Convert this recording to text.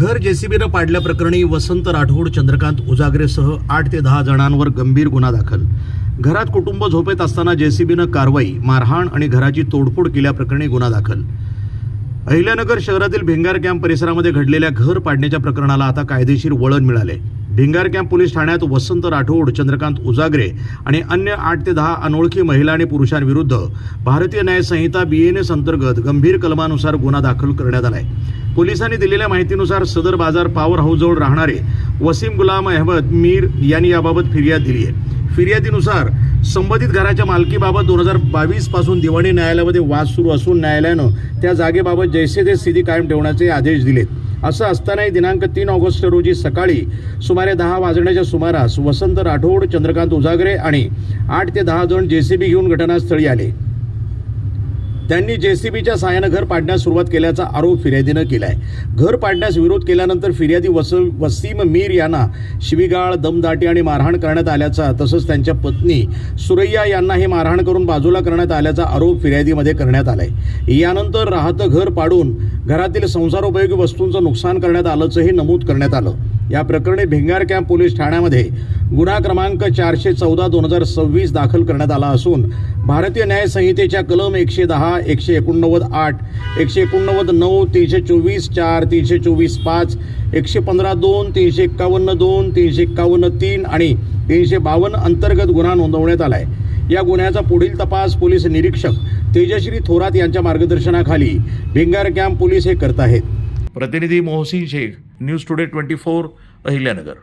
घर जेसीबीनं पाडल्याप्रकरणी वसंत राठोड, चंद्रकांत उजागरेसह 8 ते 10 जणांवर गंभीर गुन्हा दाखल. घरात कुटुंब झोपेत असताना जेसीबीनं कारवाई, मारहाण आणि घराची तोडफोड केल्याप्रकरणी गुन्हा दाखल. अहिल्यानगर शहरातील भिंगार कॅम्प परिसरामध्ये घडलेल्या घर पाडण्याच्या प्रकरणाला आता कायदेशीर वळण मिळाले. भिंगार कॅम्प पोलीस ठाण्यात वसंत राठोड, चंद्रकांत उजागरे आणि अन्य 8 ते 10 अनोळखी महिला आणि पुरुषांविरुद्ध भारतीय न्याय संहिता BNS अंतर्गत गंभीर कलमानुसार गुन्हा दाखल करण्यात आलाय. पोलिसांनी दिलेल्या माहितीनुसार सदर बाजार पॉवर हाऊसजवळ राहणारे वसीम गुलाम अहमद मीर यांनी याबाबत फिर्याद दिली आहे. फिर्यादीनुसार संबंधित घराच्या मालकीबाबत 2022 पासून दिवाणी न्यायालयामध्ये वाद सुरू असून न्यायालयानं त्या जागेबाबत जैसे थे स्थिती कायम ठेवण्याचे आदेश दिलेत. असं असतानाही दिनांक 3 ऑगस्ट रोजी सकाळी सुमारे 10 वाजण्याच्या सुमारास वसंत राठोड, चंद्रकांत उजागरे आणि 8 ते 10 जण जेसीबी घेऊन घटनास्थळी आले. त्यांनी जेसीबीच्या साहाय्यानं घर पाडण्यास सुरुवात केल्याचा आरोप फिर्यादीनं केलाय. घर पाडण्यास विरोध केल्यानंतर फिर्यादी वसीम मीर यांना शिवीगाळ, दमदाटी आणि मारहाण करण्यात आल्याचा, तसंच त्यांच्या पत्नी सुरैया यांनाही मारहाण करून बाजूला करण्यात आल्याचा आरोप फिर्यादीमध्ये करण्यात आलाय. यानंतर राहतं घर पाडून घरातील संसारोपयोगी वस्तूंचं नुकसान करण्यात आल्याचंही नमूद करण्यात आलं. या प्रकरणी भिंगार कॅम्प पोलीस ठाण्यामध्ये गुन्हा क्रमांक 414/2026 दाखल करण्यात आला असून भारतीय न्याय संहितेच्या कलम 110, 189(8), 189(9), 324(4), 324(5), 115(2), 351(2), 351(3) आणि 352 अंतर्गत गुन्हा नोंदवण्यात आलाय. या गुन्ह्याचा पुढील तपास पोलीस निरीक्षक तेजश्री थोरात यांच्या मार्गदर्शनाखाली भिंगार कॅम्प पोलीस हे करत आहेत. प्रतिनिधी मोहसिन शेख, न्यूज टुडे 24, अहिल्यानगर.